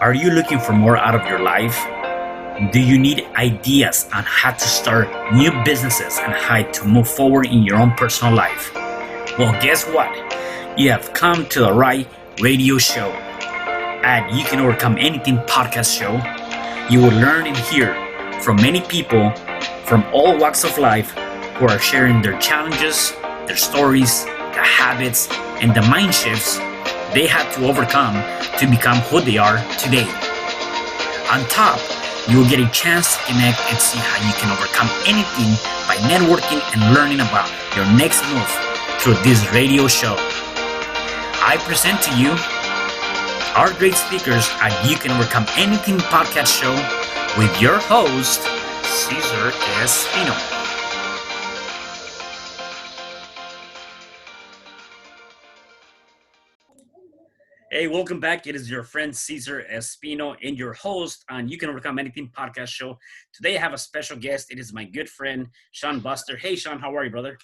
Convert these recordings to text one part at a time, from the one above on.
Are you looking for more out of your life? Do you need ideas on how to start new businesses and how to move forward in your own personal life? Well, guess what? You have come to the right radio show. At You Can Overcome Anything podcast show, you will learn and hear from many people from all walks of life who are sharing their challenges, their stories, the habits, and the mind shifts they had to overcome to become who they are today. On top, you will get a chance to connect and see how you can overcome anything by networking and learning about your next move through this radio show. I present to you our great speakers at You Can Overcome Anything podcast show with your host, Cesar R Espino. Hey, welcome back. It is your friend Cesar R Espino and your host on You Can Overcome Anything podcast show. Today I have a special guest. It is my good friend, Sean Bustard. Hey, Sean, how are you, brother?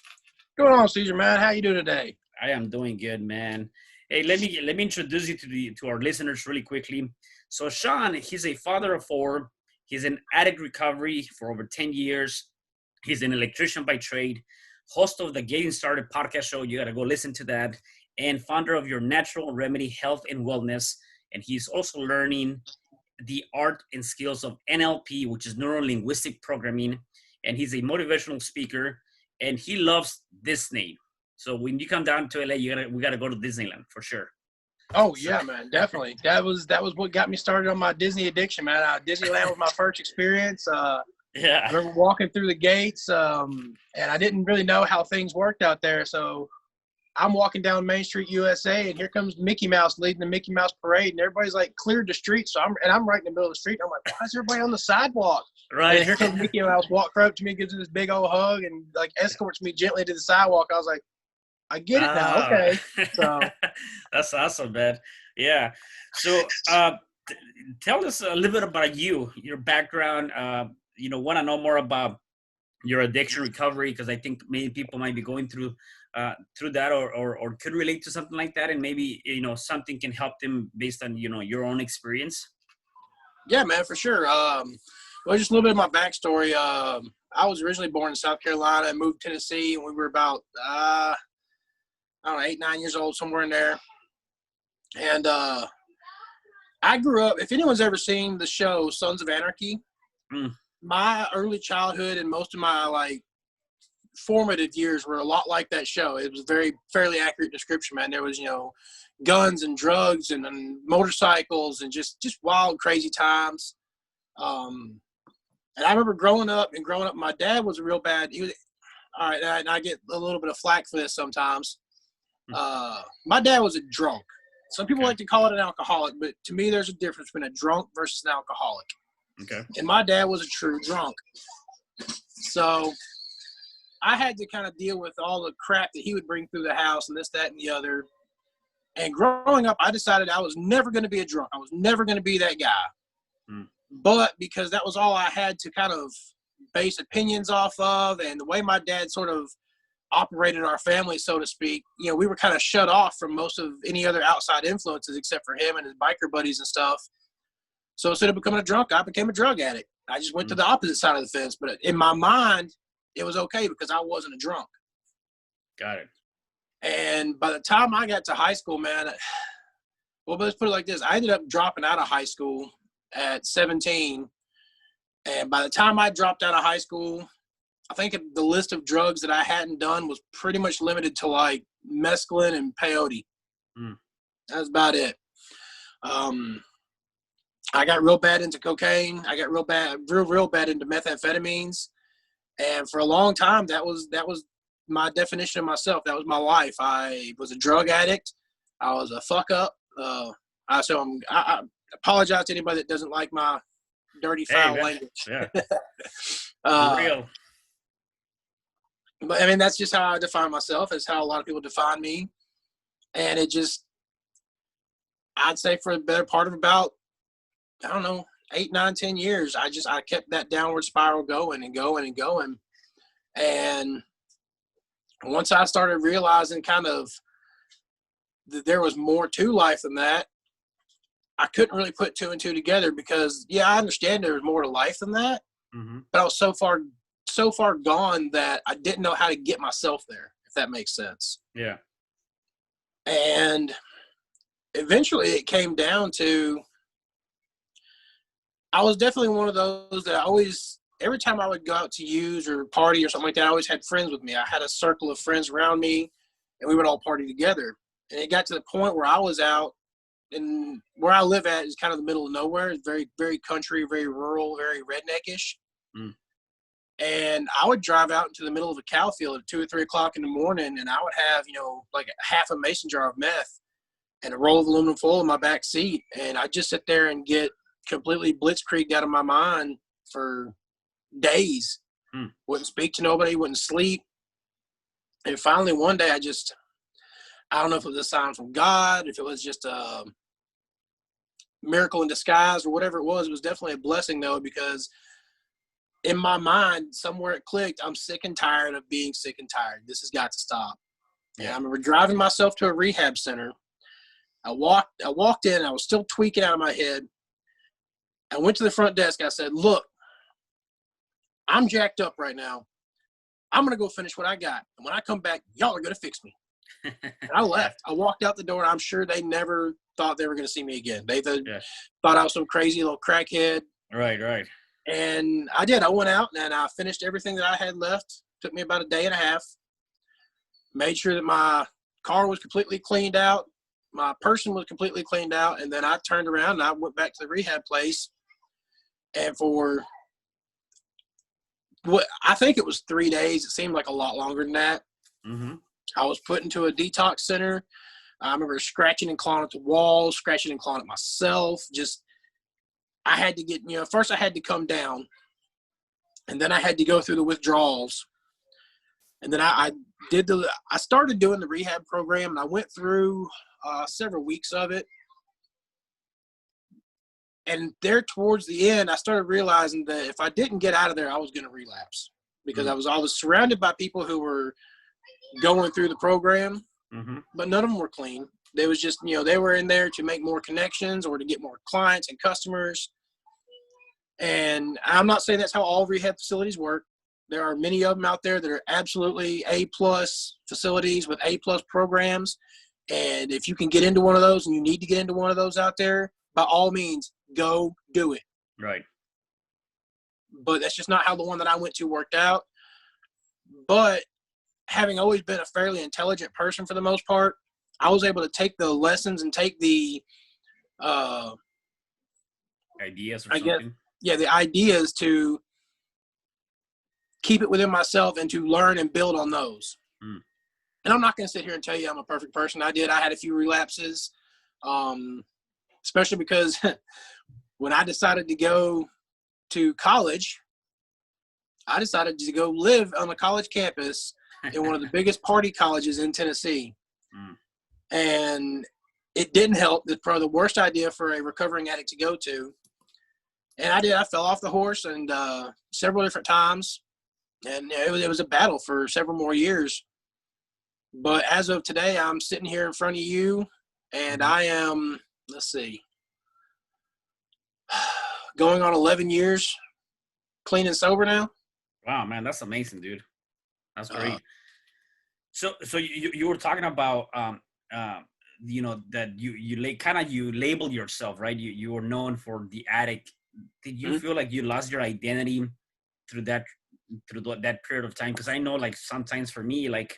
Going on, Cesar, man? How you doing today? I am doing good, man. Hey, let me introduce you to our listeners really quickly. So Sean, he's a father of four. He's in addict recovery for over 10 years. He's an electrician by trade, host of the Getting Started podcast show. You got to go listen to that. And founder of Your Natural Remedy Health and Wellness. And he's also learning the art and skills of NLP, which is neuro-linguistic programming. And he's a motivational speaker. And he loves Disney. So when you come down to LA, we gotta go to Disneyland for sure. Oh yeah, man, definitely. That was what got me started on my Disney addiction, man. Disneyland was my first experience. Yeah. I remember walking through the gates, and I didn't really know how things worked out there. So I'm walking down Main Street, USA, and here comes Mickey Mouse leading the Mickey Mouse parade, and everybody's like cleared the street. So I'm right in the middle of the street. I'm like, why is everybody on the sidewalk? Right. And here comes Mickey Mouse, walks up to me, gives me this big old hug, and like escorts me gently to the sidewalk. I was like, I get it now. Okay. So that's awesome, man. Yeah. So tell us a little bit about your background. Want to know more about your addiction recovery, because I think many people might be going through that or could relate to something like that, and maybe something can help them based on your own experience. Yeah, man, for sure. Well, just a little bit of my backstory. I was originally born in South Carolina and moved to Tennessee, and we were about 8, 9 years old, somewhere in there. And I grew up. If anyone's ever seen the show Sons of Anarchy, my early childhood and most of my formative years were a lot like that show. It was a fairly accurate description, man. There was guns and drugs and motorcycles and just wild, crazy times. And I remember growing up. My dad was real bad. He was all right. And I get a little bit of flack for this sometimes. My dad was a drunk. Some people like to call it an alcoholic, but to me, there's a difference between a drunk versus an alcoholic. Okay. And my dad was a true drunk. So I had to kind of deal with all the crap that he would bring through the house and this, that, and the other. And growing up, I decided I was never going to be a drunk. I was never going to be that guy. But because that was all I had to kind of base opinions off of, and the way my dad sort of operated our family, so to speak, we were kind of shut off from most of any other outside influences except for him and his biker buddies and stuff. So instead of becoming a drunk, I became a drug addict. I just went to the opposite side of the fence. But in my mind, it was okay because I wasn't a drunk. Got it. And by the time I got to high school, man, well, let's put it like this. I ended up dropping out of high school at 17. And by the time I dropped out of high school, I think the list of drugs that I hadn't done was pretty much limited to mescaline and peyote. That was about it. I got real bad into cocaine. I got real bad into methamphetamines. And for a long time, that was my definition of myself. That was my life. I was a drug addict. I was a fuck up. I apologize to anybody that doesn't like my dirty, foul language. Yeah. Real. But I mean, that's just how I define myself. It's how a lot of people define me. And I'd say for the better part of about, 8, 9, 10 years, I kept that downward spiral going and going and going. And once I started realizing kind of that there was more to life than that, I couldn't really put two and two together because, yeah, I understand there was more to life than that, but I was so far gone that I didn't know how to get myself there, if that makes sense. Yeah. And eventually it came down to, I was definitely one of those that I always, every time I would go out to use or party or something like that, I always had friends with me. I had a circle of friends around me, and we would all party together. And it got to the point where I was out, and where I live at is kind of the middle of nowhere. It's very, very country, very rural, very redneckish. And I would drive out into the middle of a cow field at 2 or 3 o'clock in the morning, and I would have, like half a mason jar of meth and a roll of aluminum foil in my back seat. And I'd just sit there and get completely blitzkrieged out of my mind for days. Wouldn't speak to nobody, wouldn't sleep. And finally one day I don't know if it was a sign from God, if it was just a miracle in disguise or whatever it was definitely a blessing though, because in my mind, somewhere it clicked, I'm sick and tired of being sick and tired. This has got to stop. Yeah. And I remember driving myself to a rehab center. I walked in, I was still tweaking out of my head. I went to the front desk. I said, look, I'm jacked up right now. I'm going to go finish what I got. And when I come back, y'all are going to fix me. And I left. I walked out the door, and I'm sure they never thought they were going to see me again. They thought I was some crazy little crackhead. Right. And I did. I went out, and I finished everything that I had left. Took me about a day and a half. Made sure that my car was completely cleaned out. My person was completely cleaned out. And then I turned around, and I went back to the rehab place. And for what I think it was 3 days, it seemed like a lot longer than that. I was put into a detox center. I remember scratching and clawing at the walls, scratching and clawing at myself. I had to get, first I had to come down, and then I had to go through the withdrawals. And then I started doing the rehab program, and I went through several weeks of it. And there towards the end, I started realizing that if I didn't get out of there, I was going to relapse, because I was surrounded by people who were going through the program, but none of them were clean. They was just, they were in there to make more connections or to get more clients and customers. And I'm not saying that's how all rehab facilities work. There are many of them out there that are absolutely A-plus facilities with A-plus programs. And if you can get into one of those, and you need to get into one of those out there, by all means, go do it. Right. But that's just not how the one that I went to worked out. But having always been a fairly intelligent person for the most part, I was able to take the lessons and take the ideas or something. The ideas to keep it within myself and to learn and build on those. And I'm not going to sit here and tell you I'm a perfect person. I had a few relapses, especially because when I decided to go to college, I decided to go live on a college campus in one of the biggest party colleges in Tennessee. And it didn't help. It's probably the worst idea for a recovering addict to go to. And I did. I fell off the horse and several different times. And it was a battle for several more years. But as of today, I'm sitting here in front of you, and I am, going on 11 years clean and sober now. Wow, man, that's amazing, dude. That's great. So you were talking about that you labeled yourself, right? You were known for the addict. Did you feel like you lost your identity through that period of time? Because I know, like, sometimes for me, like,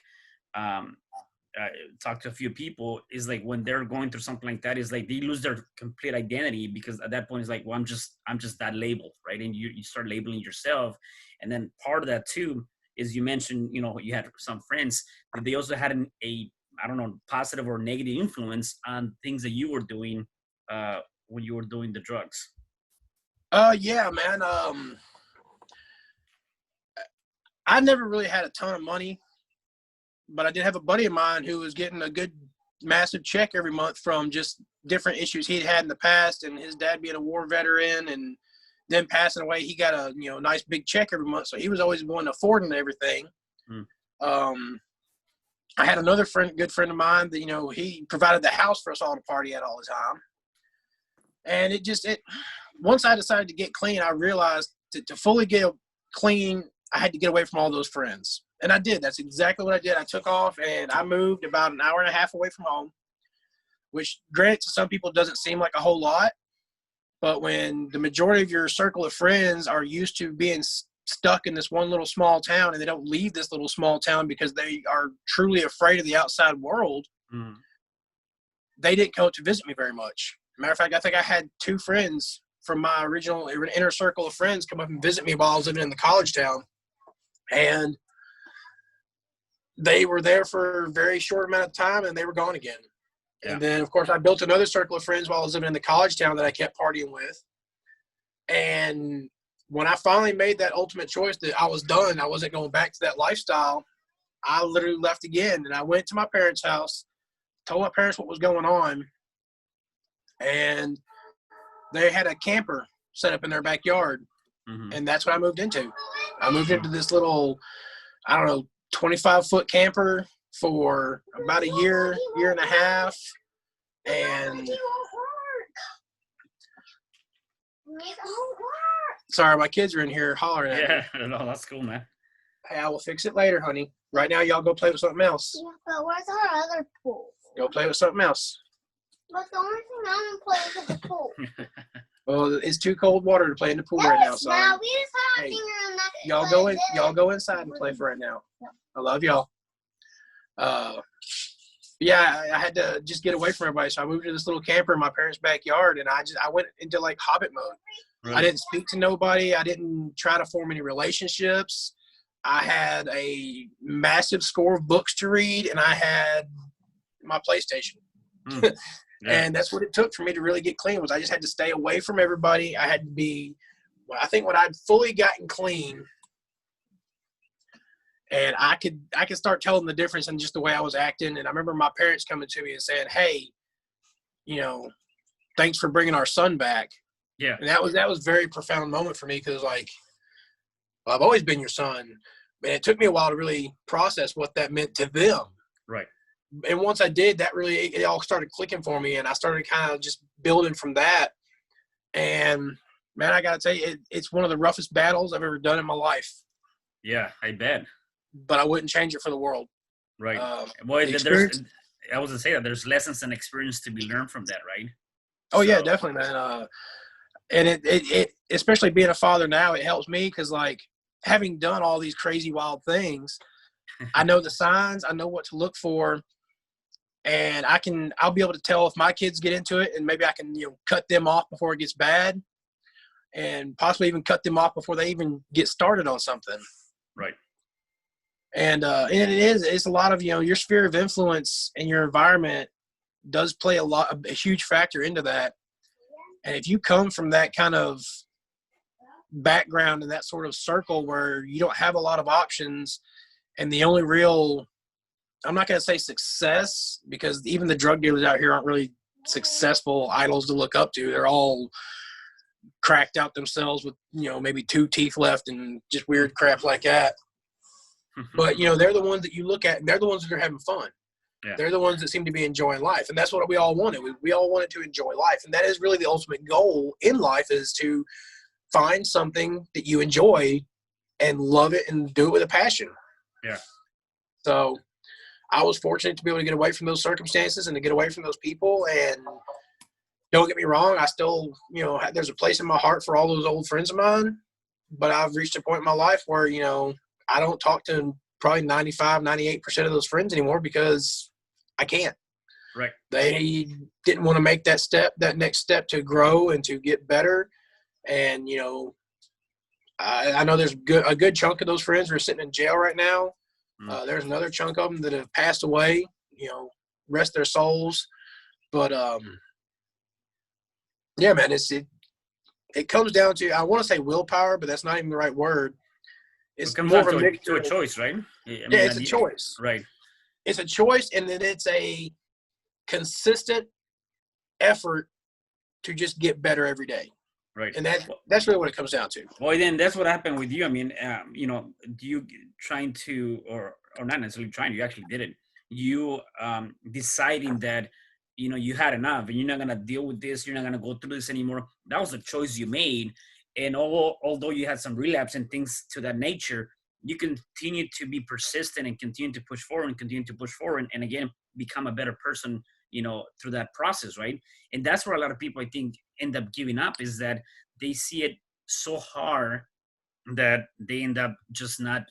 talk to a few people, is like when they're going through something like that, is like they lose their complete identity, because at that point it's like, well, I'm just that label, right? And you start labeling yourself. And then part of that too is, you mentioned, you had some friends, but they also had a positive or negative influence on things that you were doing when you were doing the drugs. Yeah, man. I never really had a ton of money, but I did have a buddy of mine who was getting a good massive check every month from just different issues he'd had in the past, and his dad being a war veteran and then passing away, he got a nice big check every month. So he was always one affording everything. I had another good friend of mine that, he provided the house for us all to party at all the time. And once I decided to get clean, I realized to fully get clean, I had to get away from all those friends. And I did. That's exactly what I did. I took off and I moved about an hour and a half away from home, which granted to some people doesn't seem like a whole lot. But when the majority of your circle of friends are used to being stuck in this one little small town and they don't leave this little small town because they are truly afraid of the outside world, they didn't come to visit me very much. Matter of fact, I think I had 2 friends from my original inner circle of friends come up and visit me while I was living in the college town. And they were there for a very short amount of time and they were gone again. Yeah. And then, of course, I built another circle of friends while I was living in the college town that I kept partying with. And when I finally made that ultimate choice that I was done, I wasn't going back to that lifestyle, I literally left again. And I went to my parents' house, told my parents what was going on, and they had a camper set up in their backyard. And that's what I moved into. I moved into this little, 25-foot camper for about a year and a half. And sorry, my kids are in here hollering at me. Yeah, no, that's cool, man. Hey, I will fix it later, honey. Right now, y'all go play with something else. Yeah, but where's our other pool? Go play with something else. But the only thing I want to play is with the pool. Well, it's too cold water to play in the pool right now, son. Now we just have a finger on that. Y'all go inside and play for right now. I love y'all. Yeah, I had to just get away from everybody, so I moved to this little camper in my parents' backyard, and I went into like Hobbit mode. Really? I didn't speak to nobody. I didn't try to form any relationships. I had a massive score of books to read, and I had my PlayStation. Yeah. And that's what it took for me to really get clean. Was I just had to stay away from everybody. I had to be. I think when I'd fully gotten clean, and I could start telling the difference in just the way I was acting. And I remember my parents coming to me and saying, "Hey, thanks for bringing our son back." Yeah. And that was a very profound moment for me because, well, I've always been your son. And it took me a while to really process what that meant to them. Right. And once I did, it all started clicking for me, and I started kind of just building from that. And man, I got to tell you, it's one of the roughest battles I've ever done in my life. Yeah, I bet. But I wouldn't change it for the world. Right. I was going to say that there's lessons and experience to be learned from that, right? Oh, yeah, definitely, man. And it especially being a father now, it helps me because, having done all these crazy, wild things, I know the signs. I know what to look for. And I'll be able to tell if my kids get into it, and maybe I can, cut them off before it gets bad, and possibly even cut them off before they even get started on something. Right. And it's a lot of, your sphere of influence and your environment does play a huge factor into that. And if you come from that kind of background and that sort of circle where you don't have a lot of options, and the only real, I'm not going to say success, because even the drug dealers out here aren't really successful idols to look up to. They're all cracked out themselves with, maybe 2 teeth left and just weird crap like that. But, they're the ones that you look at, and they're the ones that are having fun. Yeah. They're the ones that seem to be enjoying life. And that's what we all wanted. We all wanted to enjoy life. And that is really the ultimate goal in life, is to find something that you enjoy and love it and do it with a passion. Yeah. So I was fortunate to be able to get away from those circumstances and to get away from those people. And don't get me wrong, I still, there's a place in my heart for all those old friends of mine. But I've reached a point in my life where, I don't talk to probably 95, 98% of those friends anymore because I can't. Right. They didn't want to make that next step to grow and to get better. And, I know there's a good chunk of those friends who are sitting in jail right now. There's another chunk of them that have passed away, rest their souls. But, yeah, man, it comes down to, I want to say willpower, but that's not even the right word. It comes down to a choice, right? It's a choice. Right. It's a choice, and then it's a consistent effort to just get better every day. Right. And that's really what it comes down to. Well, then that's what happened with you. I mean, do you trying to, or not necessarily trying, you actually did it. You deciding that you had enough and you're not going to deal with this, you're not going to go through this anymore. That was a choice you made. And although you had some relapse and things to that nature, you continue to be persistent and continue to push forward and continue to push forward and again become a better person, through that process, right? And that's where a lot of people, I think, end up giving up, is that they see it so hard that they end up just not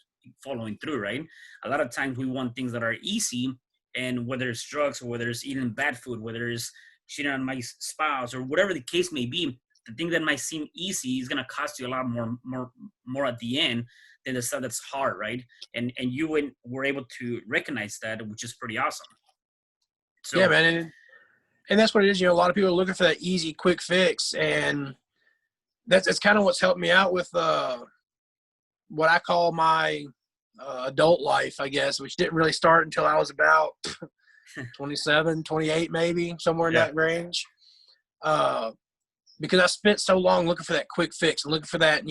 following through, right? A lot of times we want things that are easy, and whether it's drugs or whether it's eating bad food, whether it's cheating on my spouse or whatever the case may be, the thing that might seem easy is going to cost you a lot more at the end than the stuff that's hard, right? And you were able to recognize that, which is pretty awesome. So, yeah, man, and that's what it is. A lot of people are looking for that easy, quick fix, and that's kind of what's helped me out with what I call my adult life, I guess, which didn't really start until I was about 27, 28, maybe somewhere in that range. Because I spent so long looking for that quick fix and looking for that,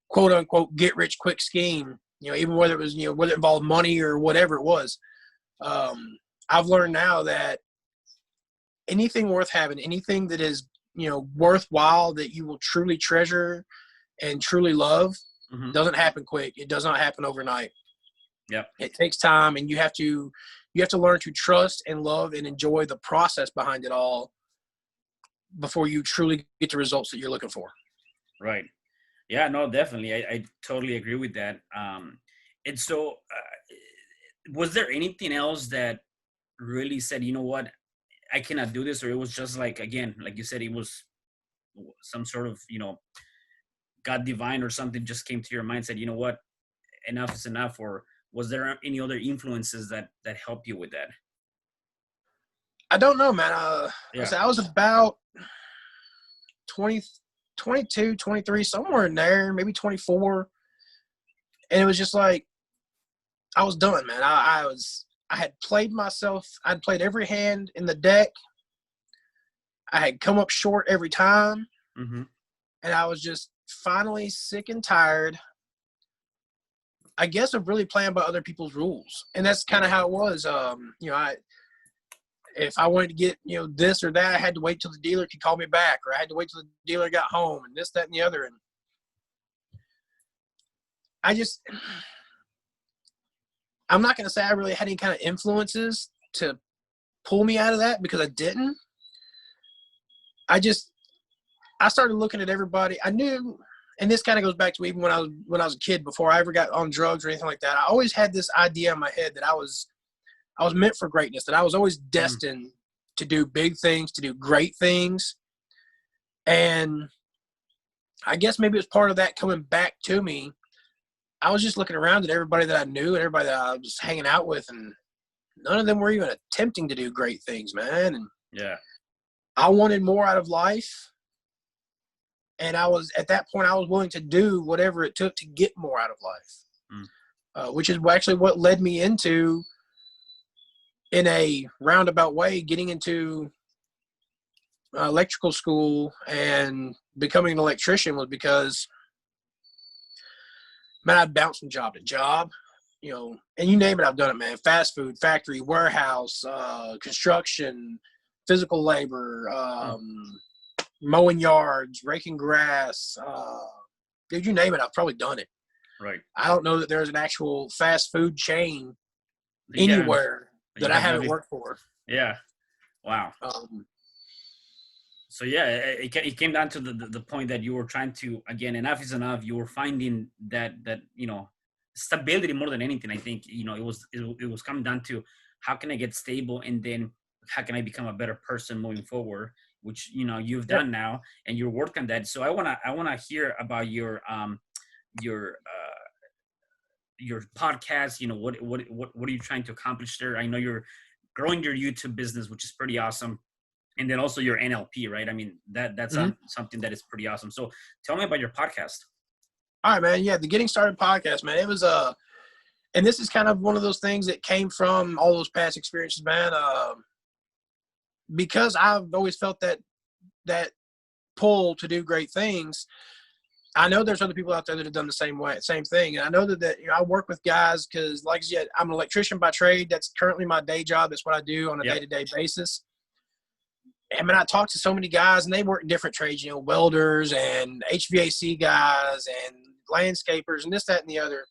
quote unquote, get rich quick scheme, even whether it was, whether it involved money or whatever it was. I've learned now that anything worth having, anything that is, worthwhile, that you will truly treasure and truly love, doesn't happen quick. It does not happen overnight. Yep. It takes time, and you have to learn to trust and love and enjoy the process behind it all before you truly get the results that you're looking for. Right. Yeah, no, definitely. I totally agree with that. And so was there anything else that really said, you know what, I cannot do this? Or it was just like, again, like you said, it was some sort of, God divine or something just came to your mind, said, you know what, enough is enough? Or was there any other influences that helped you with that? I don't know, man. I was about 22, 23, somewhere in there, maybe 24. And it was just like, I was done, man. I had played myself. I'd played every hand in the deck. I had come up short every time. Mm-hmm. And I was just finally sick and tired, I guess, of really playing by other people's rules. And that's kind of how it was. If I wanted to get, this or that, I had to wait till the dealer could call me back, or I had to wait till the dealer got home, and this, that, and the other. And I'm not going to say I really had any kind of influences to pull me out of that, because I didn't. I started looking at everybody. I knew, and this kind of goes back to even when I was a kid, before I ever got on drugs or anything like that. I always had this idea in my head that I was meant for greatness, that I was always destined to do big things, to do great things. And I guess maybe it was part of that coming back to me. I was just looking around at everybody that I knew and everybody that I was hanging out with, and none of them were even attempting to do great things, man. And yeah, I wanted more out of life. And at that point, I was willing to do whatever it took to get more out of life, which is actually what led me into, in a roundabout way, getting into electrical school and becoming an electrician, was because, man, I'd bounce from job to job, and you name it, I've done it, man. Fast food, factory, warehouse, construction, physical labor, mowing yards, raking grass, dude, you name it, I've probably done it. Right. I don't know that there's an actual fast food chain anywhere that I haven't worked for. Yeah. Wow. So yeah, it came down to the point that you were trying to, again, enough is enough. You were finding that stability more than anything. I think it was coming down to, how can I get stable, and then how can I become a better person moving forward, which you've done now, and you're working on that. So I wanna hear about your podcast. What are you trying to accomplish there? I know you're growing your YouTube business, which is pretty awesome. And then also your NLP, right? I mean, that's something that is pretty awesome. So tell me about your podcast. All right, man. Yeah, the Getting Started podcast, man. It was and this is kind of one of those things that came from all those past experiences, man. Because I've always felt that pull to do great things. I know there's other people out there that have done the same thing. And I know that I work with guys because, like I said, I'm an electrician by trade. That's currently my day job. That's what I do on a day-to-day basis. I mean, I talked to so many guys, and they work in different trades, you know, welders and HVAC guys and landscapers and this, that, and the other.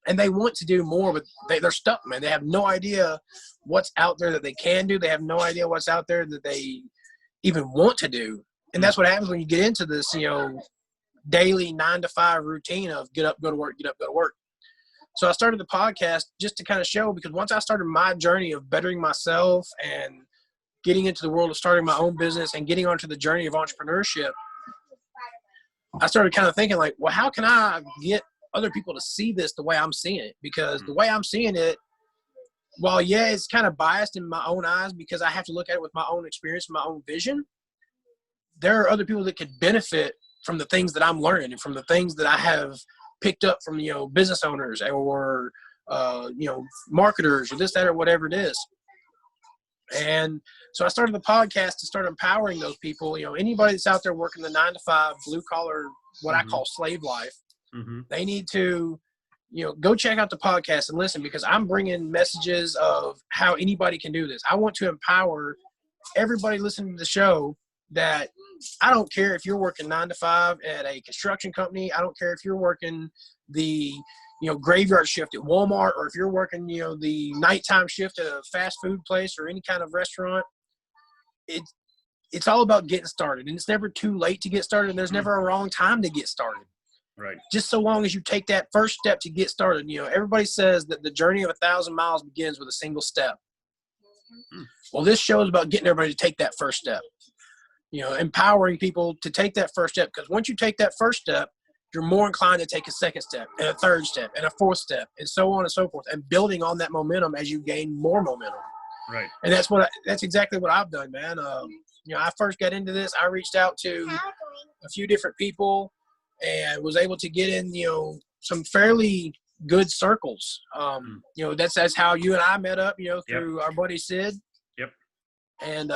And they want to do more, but they're stuck, man. They have no idea what's out there that they can do. They have no idea what's out there that they even want to do. And that's what happens when you get into this, you know, daily 9-to-5 routine of get up, go to work, get up, go to work. So I started the podcast just to kind of show, because once I started my journey of bettering myself and getting into the world of starting my own business and getting onto the journey of entrepreneurship, I started kind of thinking like, well, how can I get other people to see this the way I'm seeing it? Because the way I'm seeing it, while yeah, it's kind of biased in my own eyes because I have to look at it with my own experience, my own vision, there are other people that could benefit from the things that I'm learning and from the things that I have picked up from, you know, business owners or, you know, marketers or this, that, or whatever it is. And so I started the podcast to start empowering those people, you know, anybody that's out there working the 9-to-5 blue collar, what I call slave life. They need to, you know, go check out the podcast and listen, because I'm bringing messages of how anybody can do this. I want to empower everybody listening to the show that I don't care if you're working 9-to-5 at a construction company. I don't care if you're working the, you know, graveyard shift at Walmart, or if you're working, you know, the nighttime shift at a fast food place or any kind of restaurant. It's all about getting started, and it's never too late to get started. And there's never a wrong time to get started. Right. Just so long as you take that first step to get started. You know, everybody says that the journey of 1,000 miles begins with a single step. Well, this show is about getting everybody to take that first step. You know, empowering people to take that first step, because once you take that first step, you're more inclined to take a second step and a third step and a fourth step and so on and so forth, and building on that momentum as you gain more momentum. Right. And that's exactly what I've done, man. You know, I first got into this. I reached out to a few different people and was able to get in, you know, some fairly good circles. You know, that's how you and I met up, you know, through our buddy Sid. Yep. And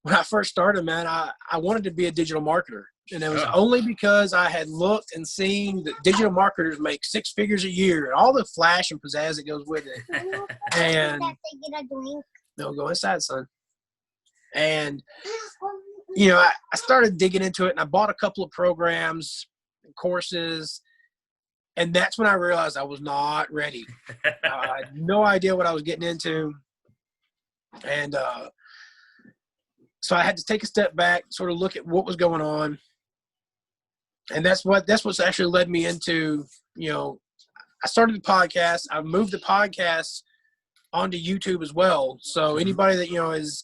when I first started, man, I wanted to be a digital marketer. And it was only because I had looked and seen that digital marketers make 6 figures a year and all the flash and pizzazz that goes with it. And no, go inside, son. And, you know, I started digging into it, and I bought a couple of programs and courses. And that's when I realized I was not ready. I had no idea what I was getting into. And so I had to take a step back, sort of look at what was going on. And that's what's actually led me into, you know, I started the podcast. I moved the podcast onto YouTube as well. So anybody that, you know, is,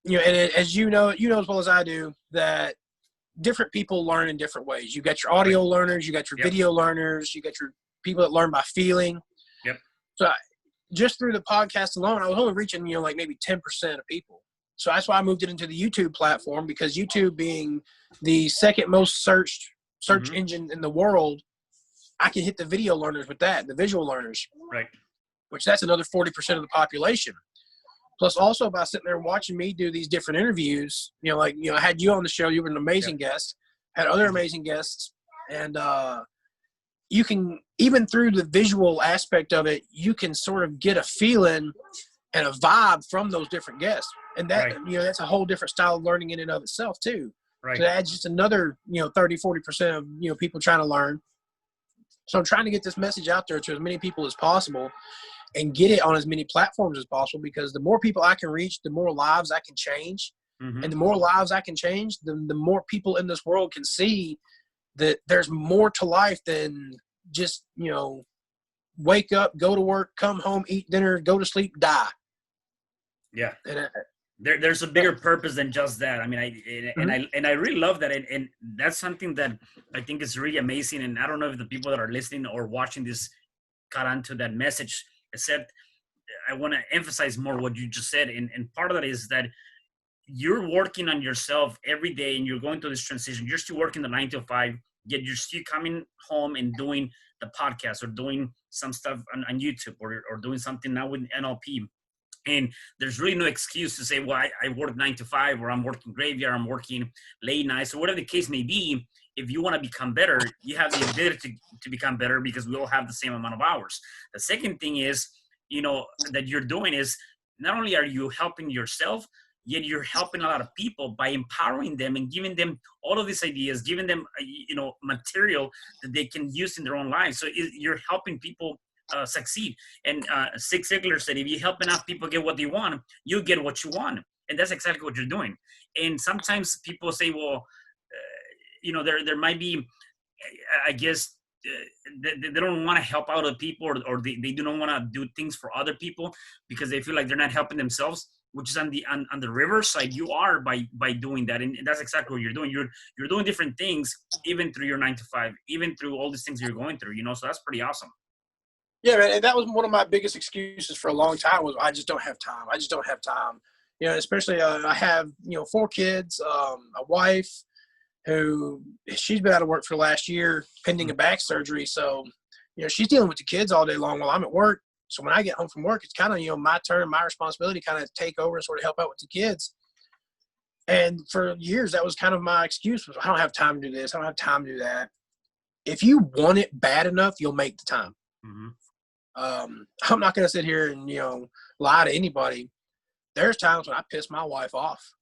you know, and as you know as well as I do, that different people learn in different ways. You got your audio learners, you got your video learners, you got your people that learn by feeling. Yep. So just through the podcast alone, I was only reaching, you know, like maybe 10% of people. So that's why I moved it into the YouTube platform, because YouTube being the second most search engine in the world, I can hit the video learners with that, the visual learners. Right. Which that's another 40% of the population. Plus also by sitting there and watching me do these different interviews, you know, like, you know, I had you on the show, you were an amazing guest, had other amazing guests. And you can, even through the visual aspect of it, you can sort of get a feeling and a vibe from those different guests. And that, you know, that's a whole different style of learning in and of itself too. Right. So that adds just another, you know, 30-40% of, you know, people trying to learn. So I'm trying to get this message out there to as many people as possible and get it on as many platforms as possible, because the more people I can reach, the more lives I can change. And the more lives I can change, the more people in this world can see that there's more to life than just, you know, wake up, go to work, come home, eat dinner, go to sleep, die. Yeah. And there's a bigger purpose than just that. I mean, I really love that. And that's something that I think is really amazing. And I don't know if the people that are listening or watching this caught on to that message, except I want to emphasize more what you just said. And part of that is that you're working on yourself every day, and you're going through this transition. You're still working the 9 to 5, yet you're still coming home and doing the podcast or doing some stuff on YouTube or doing something now with NLP. And there's really no excuse to say, well, I work 9 to 5, or I'm working graveyard, I'm working late nights, or whatever the case may be. If you want to become better, you have the ability to become better, because we all have the same amount of hours. The second thing is, you know, that you're doing is not only are you helping yourself, yet you're helping a lot of people by empowering them and giving them all of these ideas, giving them, material that they can use in their own lives. So you're helping people succeed. And Zig Ziglar said, if you help enough people get what they want, you get what you want. And that's exactly what you're doing. And sometimes people say, well, there might be, I guess, they don't want to help out other people, or they do not want to do things for other people because they feel like they're not helping themselves, which is on the reverse side. You are by doing that. And that's exactly what you're doing. You're doing different things, even through your 9 to 5, even through all these things you're going through, so that's pretty awesome. Yeah, man. And that was one of my biggest excuses for a long time was I just don't have time. I just don't have time. Especially I have, 4 kids, a wife who she's been out of work for the last year pending a back surgery. So, she's dealing with the kids all day long while I'm at work. So when I get home from work, it's kind of, my turn, my responsibility to kind of take over and sort of help out with the kids. And for years, that was kind of my excuse was I don't have time to do this. I don't have time to do that. If you want it bad enough, you'll make the time. Mm-hmm. I'm not going to sit here and, lie to anybody. There's times when I piss my wife off.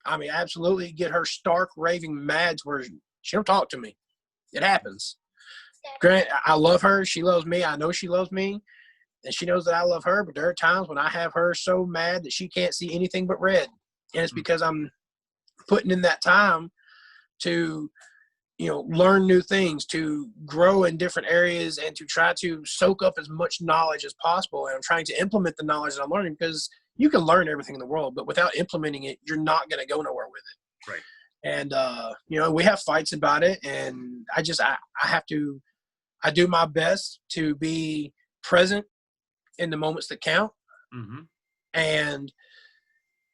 I mean, absolutely get her stark raving mad where she don't talk to me. It happens. Grant, I love her. She loves me. I know she loves me. And she knows that I love her. But there are times when I have her so mad that she can't see anything but red. And it's because I'm putting in that time to, learn new things, to grow in different areas, and to try to soak up as much knowledge as possible. And I'm trying to implement the knowledge that I'm learning, because you can learn everything in the world, but without implementing it, you're not going to go nowhere with it. Right. And, we have fights about it. And I do my best to be present in the moments that count. Mm-hmm. And,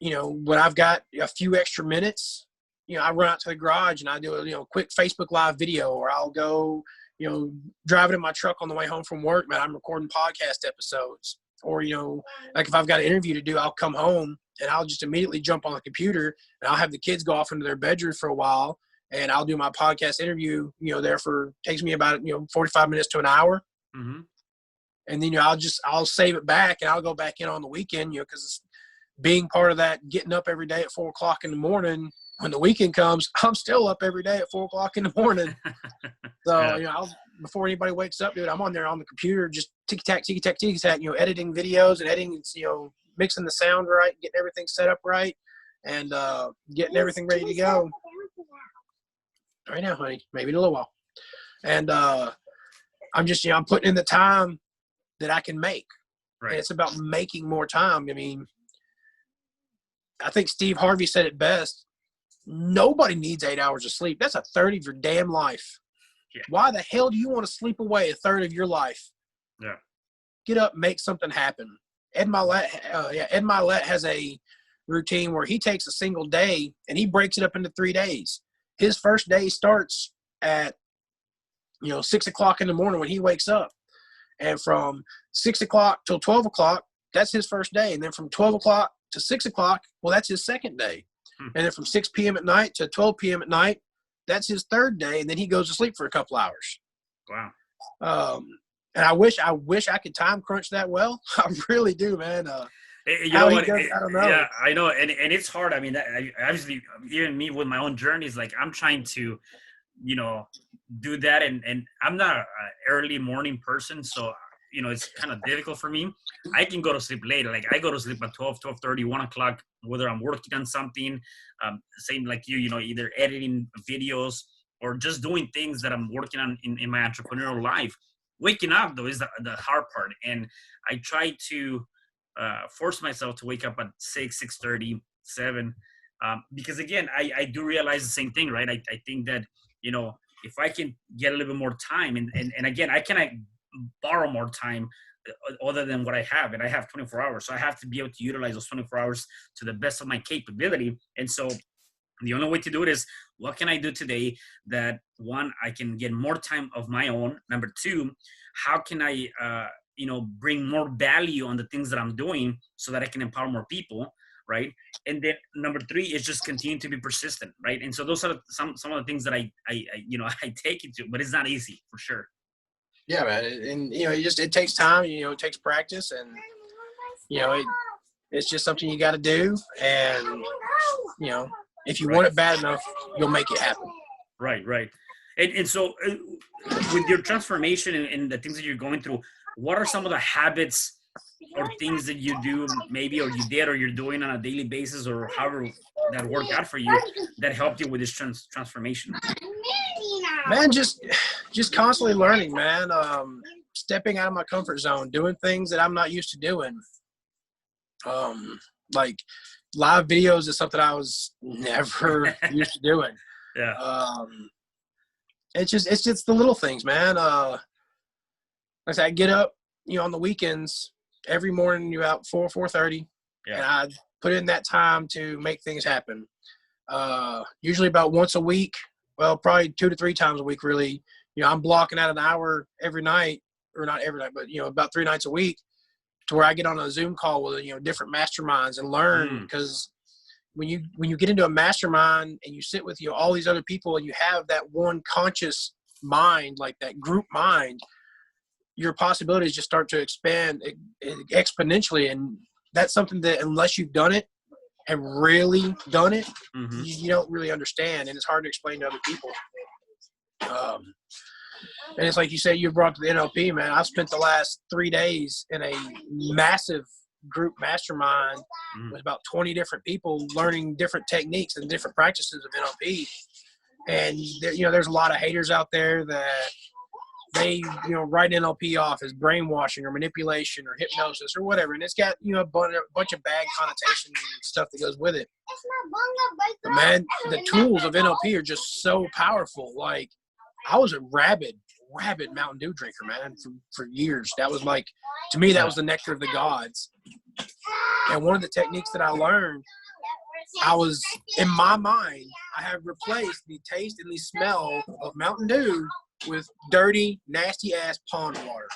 when I've got a few extra minutes, I run out to the garage and I do a quick Facebook Live video, or I'll go, driving in my truck on the way home from work, man, I'm recording podcast episodes. Or, like if I've got an interview to do, I'll come home and I'll just immediately jump on the computer and I'll have the kids go off into their bedroom for a while, and I'll do my podcast interview, takes me about, 45 minutes to an hour. Mm-hmm. And then, I'll save it back and I'll go back in on the weekend, because being part of that, getting up every day at 4 o'clock in the morning, when the weekend comes, I'm still up every day at 4 o'clock in the morning. So, yeah. Before anybody wakes up, dude, I'm on there on the computer, just ticky-tack, editing videos and editing, mixing the sound right, getting everything set up right, and getting everything ready to go. Right now, honey, maybe in a little while. And I'm just, I'm putting in the time that I can make. Right. And it's about making more time. I mean, I think Steve Harvey said it best. Nobody needs 8 hours of sleep. That's a third of your damn life. Yeah. Why the hell do you want to sleep away a third of your life? Yeah. Get up, make something happen. Ed Milet has a routine where he takes a single day and he breaks it up into 3 days. His first day starts at 6 o'clock in the morning when he wakes up, and from 6 o'clock till 12 o'clock, that's his first day. And then from 12 o'clock to 6 o'clock, well, that's his second day. And then from 6 p.m. at night to 12 p.m. at night, that's his third day. And then he goes to sleep for a couple hours. Wow. And I wish I could time crunch that well. I really do, man. You know what? I don't know. Yeah, I know. And it's hard. I mean, obviously, even me with my own journeys, like I'm trying to, do that. And I'm not an early morning person. So, it's kind of difficult for me. I can go to sleep late. Like I go to sleep at 12, 12:30, 1 o'clock, whether I'm working on something, same like you, either editing videos or just doing things that I'm working on in my entrepreneurial life. Waking up, though, is the hard part. And I try to force myself to wake up at 6, 6:30, 7. Because, again, I do realize the same thing, right? I think that, if I can get a little bit more time, and again, I cannot borrow more time other than what I have. And I have 24 hours. So I have to be able to utilize those 24 hours to the best of my capability. And so the only way to do it is, what can I do today that, one, I can get more time of my own? Number two, how can I, bring more value on the things that I'm doing so that I can empower more people, right? And then number three is just continue to be persistent, right? And so those are some of the things that I take into, but it's not easy for sure. Yeah, man. And, it takes time, it takes practice, and, it's just something you got to do. And you know, if you want it bad enough, you'll make it happen. Right. And so with your transformation and the things that you're going through, what are some of the habits or things that you do maybe, or you did, or you're doing on a daily basis, or however that worked out for you, that helped you with this transformation? Man, just constantly learning, man. Stepping out of my comfort zone, doing things that I'm not used to doing. Like live videos is something I was never used to doing. Yeah. It's just the little things, man. Like I said, I get up, you know, on the weekends every morning about 4:30, and I put in that time to make things happen. Usually about once a week. Well, probably 2 to 3 times a week, really. You know, I'm blocking out an hour every night, or not every night, but, you know, about 3 nights a week, to where I get on a Zoom call with, you know, different masterminds and learn. Because when you get into a mastermind and you sit with, you know, all these other people, and you have that one conscious mind, like that group mind, your possibilities just start to expand exponentially. And that's something that, unless you've done it and really done it, you don't really understand, and it's hard to explain to other people. And it's like you say, you brought up the NLP, man. I've spent the last 3 days in a massive group mastermind with about 20 different people, learning different techniques and different practices of NLP. And you know, there's a lot of haters out there that they, you know, write NLP off as brainwashing or manipulation or hypnosis or whatever, and it's got, you know, a bunch of bad connotations and stuff that goes with it. But man, the tools of NLP are just so powerful. Like, I was a rabid Mountain Dew drinker, man, for years. That was like, to me, that was the nectar of the gods. And one of the techniques that I learned, I was, in my mind, I have replaced the taste and the smell of Mountain Dew with dirty, nasty ass pond water.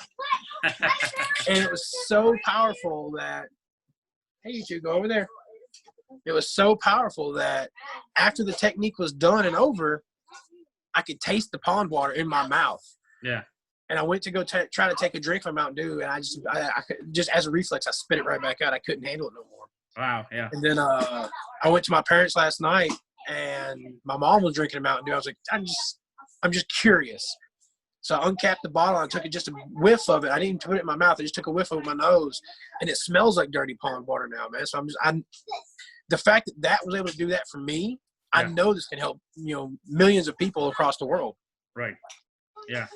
And it was so powerful that, hey, you two, go over there. It was so powerful that after the technique was done and over, I could taste the pond water in my mouth. Yeah. And I went to go try to take a drink from Mountain Dew, and I just as a reflex, I spit it right back out. I couldn't handle it no more. Wow. Yeah. And then I went to my parents last night, and my mom was drinking a Mountain Dew. I was like, I'm just curious. So I uncapped the bottle. I took just a whiff of it. I didn't even put it in my mouth. I just took a whiff of it with my nose, and it smells like dirty pond water now, man. So the fact that was able to do that for me, I know this can help, you know, millions of people across the world. Right. Yeah.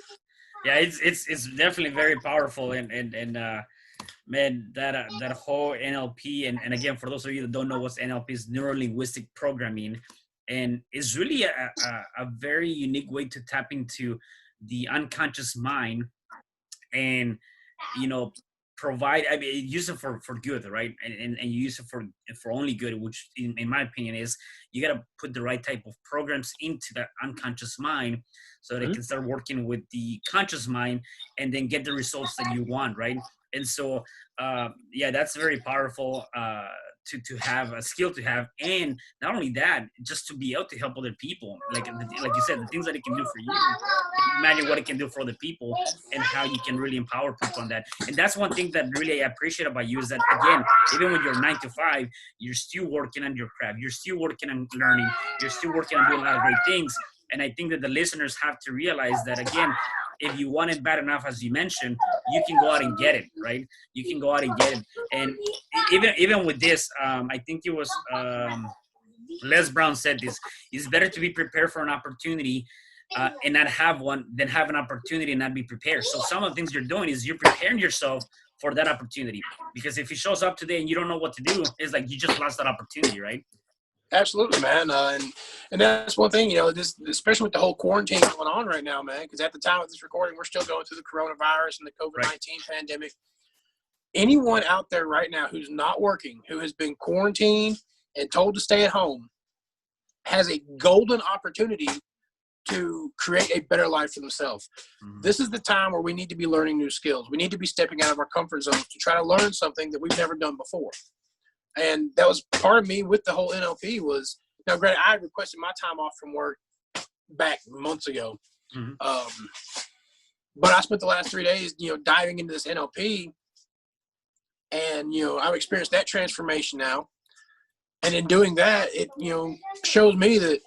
Yeah. It's definitely very powerful. And man, that whole NLP, and again, for those of you that don't know what's NLP, is neuro-linguistic programming. And it's really a very unique way to tap into the unconscious mind, and, you know, provide, I mean, use it for good, right? And you use it for only good, which in my opinion is, you got to put the right type of programs into that unconscious mind so that it can start working with the conscious mind, and then get the results that you want, right? And so, that's very powerful to have, a skill to have. And not only that, just to be able to help other people. Like you said, the things that it can do for you, imagine what it can do for other people, and how you can really empower people on that. And that's one thing that really I appreciate about you, is that, again, even when you're 9 to 5, you're still working on your craft. You're still working on learning. You're still working on doing a lot of great things. And I think that the listeners have to realize that, again, if you want it bad enough, as you mentioned, you can go out and get it, right? You can go out and get it. And even with this, I think it was Les Brown said this: it's better to be prepared for an opportunity and not have one than have an opportunity and not be prepared. So some of the things you're doing is you're preparing yourself for that opportunity. Because if it shows up today and you don't know what to do, it's like you just lost that opportunity, right? Absolutely, man. And that's one thing, you know, this, especially with the whole quarantine going on right now, man, because at the time of this recording, we're still going through the coronavirus and the COVID-19 pandemic. Anyone out there right now who's not working, who has been quarantined and told to stay at home, has a golden opportunity to create a better life for themselves. This is the time where we need to be learning new skills. We need to be stepping out of our comfort zones to try to learn something that we've never done before. And that was part of me with the whole NLP was, now granted, I requested my time off from work back months ago. But I spent the last 3 days, you know, diving into this NLP, and, you know, I've experienced that transformation now. And in doing that, it, shows me that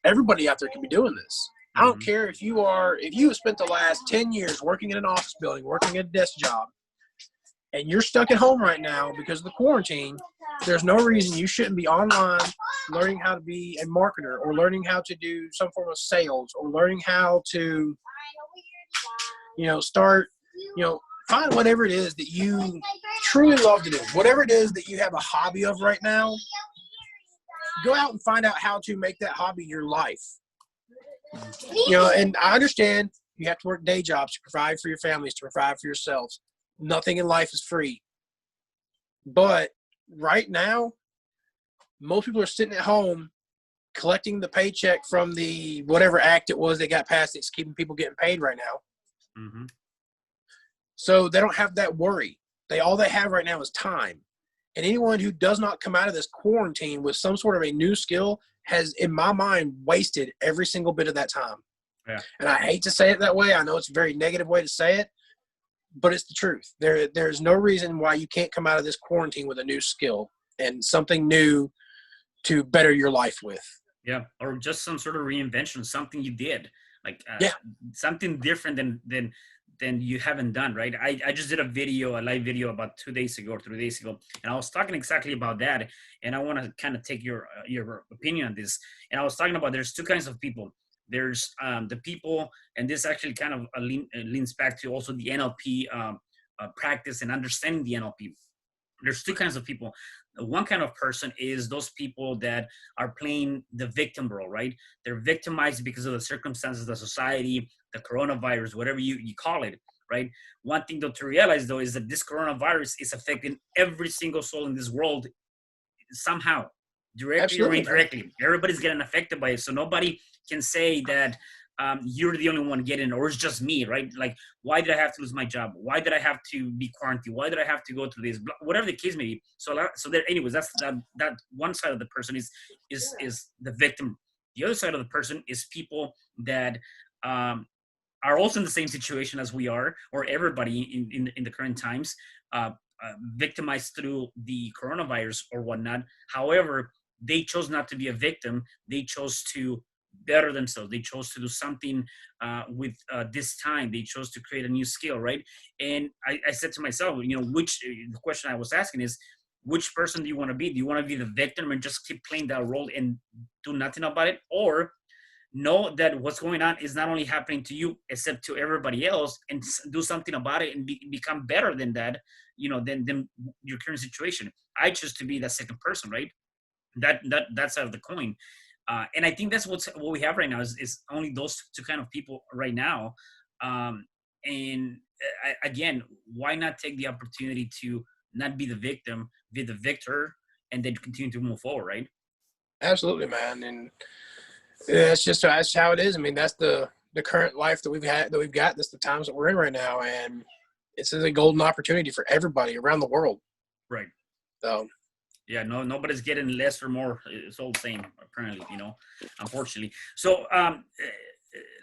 everybody out there can be doing this. I don't care if you have spent the last 10 years working in an office building, working at a desk job, and you're stuck at home right now because of the quarantine. There's no reason you shouldn't be online learning how to be a marketer, or learning how to do some form of sales, or learning how to, start, find whatever it is that you truly love to do. Whatever it is that you have a hobby of right now, go out and find out how to make that hobby your life. And I understand you have to work day jobs to provide for your families, to provide for yourselves. Nothing in life is free. But right now, most people are sitting at home collecting the paycheck from the whatever act it was that got passed that's keeping people getting paid right now. Mm-hmm. So they don't have that worry. All they have right now is time. And anyone who does not come out of this quarantine with some sort of a new skill has, in my mind, wasted every single bit of that time. Yeah. And I hate to say it that way. I know it's a very negative way to say it, but it's the truth. There's no reason why you can't come out of this quarantine with a new skill and something new to better your life with. Yeah, or just some sort of reinvention, something you did, like something different than you haven't done, right? I just did a live video about 2 days ago or 3 days ago, and I was talking exactly about that, and I want to kind of take your opinion on this. And I was talking about there's two kinds of people. There's the people, and this actually kind of leans back to also the NLP practice and understanding the NLP. There's two kinds of people. One kind of person is those people that are playing the victim role, right? They're victimized because of the circumstances, the society, the coronavirus, whatever you call it, right? One thing though to realize though is that this coronavirus is affecting every single soul in this world somehow, directly Absolutely. Or indirectly. Everybody's getting affected by it. So nobody can say that you're the only one getting it, or it's just me, right? Like, why did I have to lose my job? Why did I have to be quarantined? Why did I have to go through this? Whatever the case may be. So there, anyways, that's that one side of the person is the victim. The other side of the person is people that are also in the same situation as we are, or everybody in the current times, victimized through the coronavirus or whatnot. However, they chose not to be a victim. They chose to better themselves. They chose to do something with this time. They chose to create a new skill, right? And I said to myself, the question I was asking is, which person do you want to be? Do you want to be the victim and just keep playing that role and do nothing about it? Or know that what's going on is not only happening to you, except to everybody else, and do something about it and become better than that, than your current situation. I choose to be that second person, right? That side of the coin. And I think that's what we have right now is only those two kind of people right now. Again, why not take the opportunity to not be the victim, be the victor, and then continue to move forward, right? Absolutely, man. And that's how it is. I mean, that's the current life that we've got. That's the times that we're in right now. And this is a golden opportunity for everybody around the world. Right. So. Yeah, nobody's getting less or more. It's all the same, apparently, unfortunately. So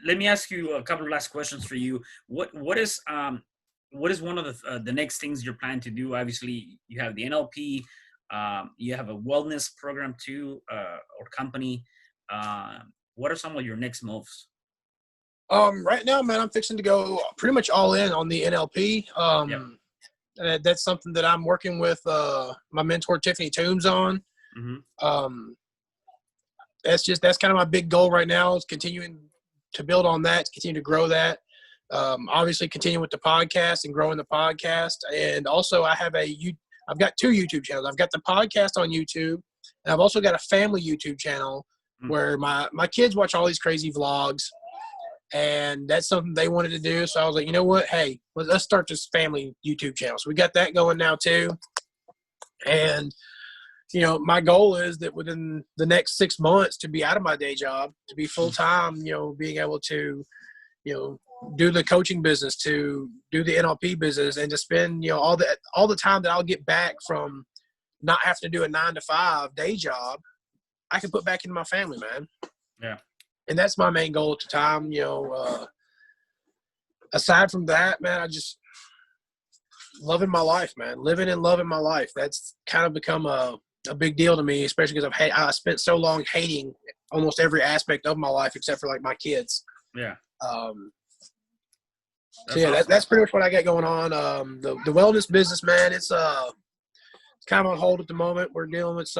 let me ask you a couple of last questions for you. What is one of the next things you're planning to do? Obviously, you have the NLP. You have a wellness program too, or company. What are some of your next moves? Right now, man, I'm fixing to go pretty much all in on the NLP. That's something that I'm working with my mentor Tiffany Toombs on. Mm-hmm. That's kind of my big goal right now, is continuing to build on that, continue to grow that. Obviously, continue with the podcast and growing the podcast, and also I've got 2 YouTube channels. I've got the podcast on YouTube, and I've also got a family YouTube channel where my kids watch all these crazy vlogs. And that's something they wanted to do. So I was like, you know what? Hey, let's start this family YouTube channel. So we got that going now too. And, my goal is that within the next 6 months to be out of my day job, to be full-time, being able to, do the coaching business, to do the NLP business, and to spend, all the time that I'll get back from not having to do a 9-to-5 day job, I can put back into my family, man. Yeah. And that's my main goal at the time. Aside from that, man, I just loving my life, man. Living and loving my life. That's kind of become a a big deal to me, especially because I spent so long hating almost every aspect of my life except for like my kids. Yeah. So yeah, awesome. that's pretty much what I got going on. The wellness business, man, it's kind of on hold at the moment. We're dealing with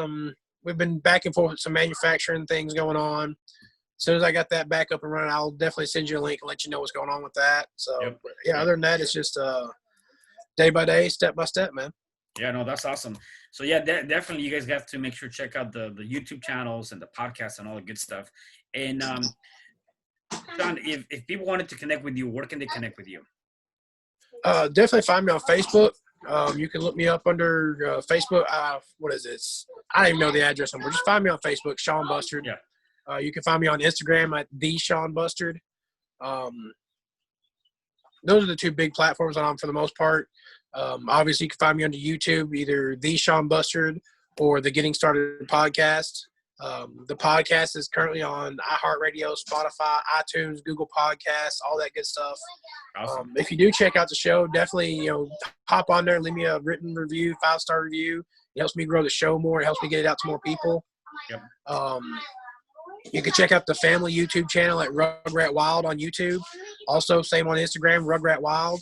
we've been back and forth with some manufacturing things going on. As soon as I got that back up and running, I'll definitely send you a link and let you know what's going on with that. So yeah, other than that, it's just day by day, step by step, man. Yeah, no, that's awesome. So yeah, definitely you guys have to make sure to check out the YouTube channels and the podcasts and all the good stuff. And Sean, if people wanted to connect with you, where can they connect with you? Definitely find me on Facebook. You can look me up under Facebook. What is this? I don't even know the address number. Just find me on Facebook, Sean Bustard. Yeah. You can find me on Instagram at the Sean Bustard. Those are the two big platforms I'm on for the most part. Obviously, you can find me on YouTube, either the Sean Bustard or the Getting Started podcast. The podcast is currently on iHeartRadio, Spotify, iTunes, Google Podcasts, all that good stuff. Awesome. If you do check out the show, definitely hop on there, leave me a written review, 5-star review. It helps me grow the show more. It helps me get it out to more people. Yep. You can check out the family YouTube channel at Rugrat Wild on YouTube. Also, same on Instagram, Rugrat Wild.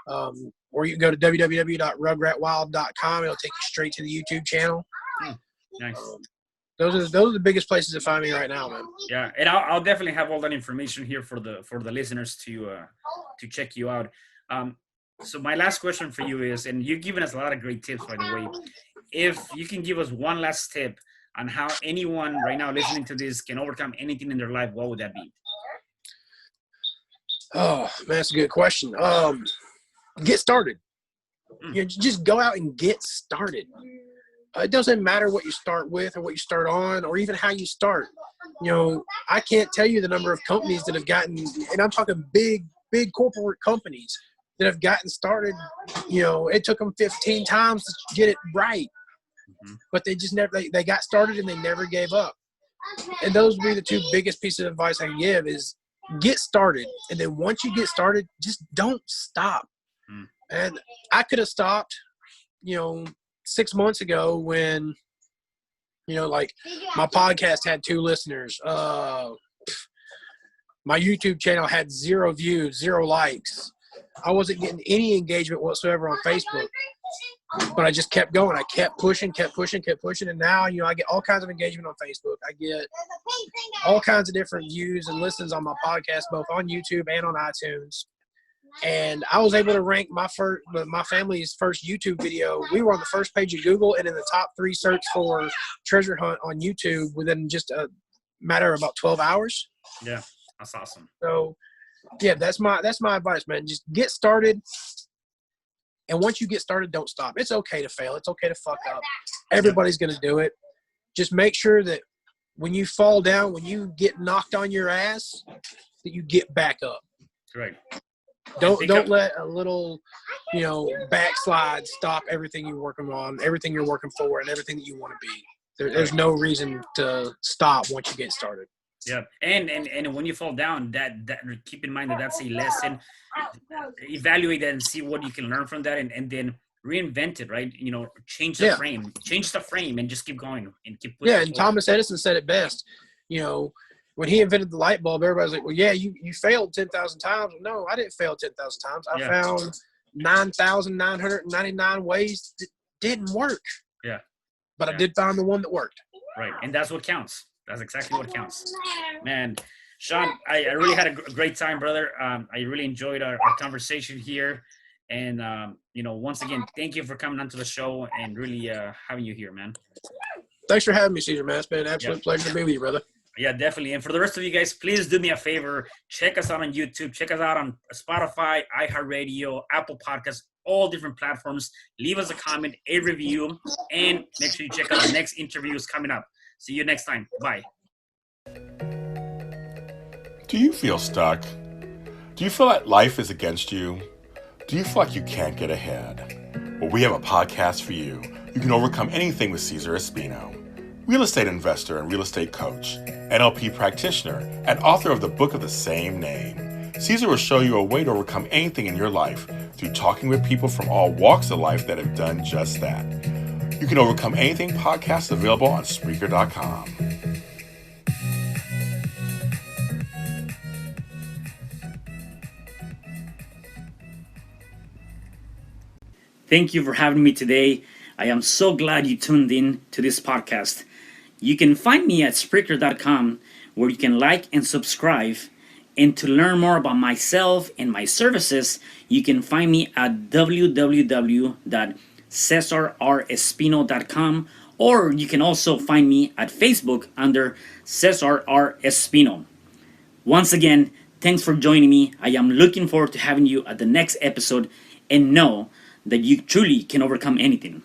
Or you can go to www.rugratwild.com. It'll take you straight to the YouTube channel. Nice. Those are the biggest places to find me right now, man. Yeah, and I'll definitely have all that information here for the listeners to check you out. So my last question for you is, and you've given us a lot of great tips, by the way. If you can give us one last tip on how anyone right now listening to this can overcome anything in their life, what would that be? Oh, man, that's a good question. Get started. Just go out and get started. It doesn't matter what you start with or what you start on or even how you start. I can't tell you the number of companies that have gotten, and I'm talking big corporate companies that have gotten started. It took them 15 times to get it right. But they just never, they got started and they never gave up. And those would be the two biggest pieces of advice I can give is get started. And then once you get started, just don't stop. And I could have stopped, 6 months ago when, like my podcast had 2 listeners. My YouTube channel had 0 views, 0 likes. I wasn't getting any engagement whatsoever on Facebook. But I just kept going. I kept pushing. And now, I get all kinds of engagement on Facebook. I get all kinds of different views and listens on my podcast, both on YouTube and on iTunes. And I was able to rank my family's first YouTube video. We were on the first page of Google and in the top 3 search for treasure hunt on YouTube within just a matter of about 12 hours. Yeah, that's awesome. So, yeah, that's my advice, man. Just get started. And once you get started, don't stop. It's okay to fail. It's okay to fuck up. Everybody's going to do it. Just make sure that when you fall down, when you get knocked on your ass, that you get back up. Right. Don't let a little, backslide stop everything you're working on, everything you're working for, and everything that you want to be. There's no reason to stop once you get started. Yeah, and when you fall down, that keep in mind that's a lesson. Evaluate that and see what you can learn from that, and then reinvent it. Right? Change the frame, and just keep going and keep. Yeah, and Thomas Edison said it best. When he invented the light bulb, everybody's like, "Well, yeah, you failed 10,000 times." No, I didn't fail 10,000 times. I found 9,999 ways that didn't work. Yeah, but I did find the one that worked. Right, and that's what counts. That's exactly what counts. Man, Sean, I really had a great time, brother. I really enjoyed our conversation here. And, once again, thank you for coming onto the show and really having you here, man. Thanks for having me, Cesar, man. It's been an absolute pleasure to be with you, brother. Yeah, definitely. And for the rest of you guys, please do me a favor. Check us out on YouTube. Check us out on Spotify, iHeartRadio, Apple Podcasts, all different platforms. Leave us a comment, a review, and make sure you check out the next interviews coming up. See you next time. Bye. Do you feel stuck? Do you feel like life is against you? Do you feel like you can't get ahead? Well, we have a podcast for you. You can overcome anything with Cesar Espino, real estate investor and real estate coach, NLP practitioner, and author of the book of the same name. Cesar will show you a way to overcome anything in your life through talking with people from all walks of life that have done just that. You Can Overcome Anything podcast available on Spreaker.com. Thank you for having me today. I am so glad you tuned in to this podcast. You can find me at Spreaker.com, where you can like and subscribe. And to learn more about myself and my services, you can find me at www.CesarRespino.com, or you can also find me at Facebook under Cesar R Espino. Once again, thanks for joining me. I am looking forward to having you at the next episode, and know that you truly can overcome anything.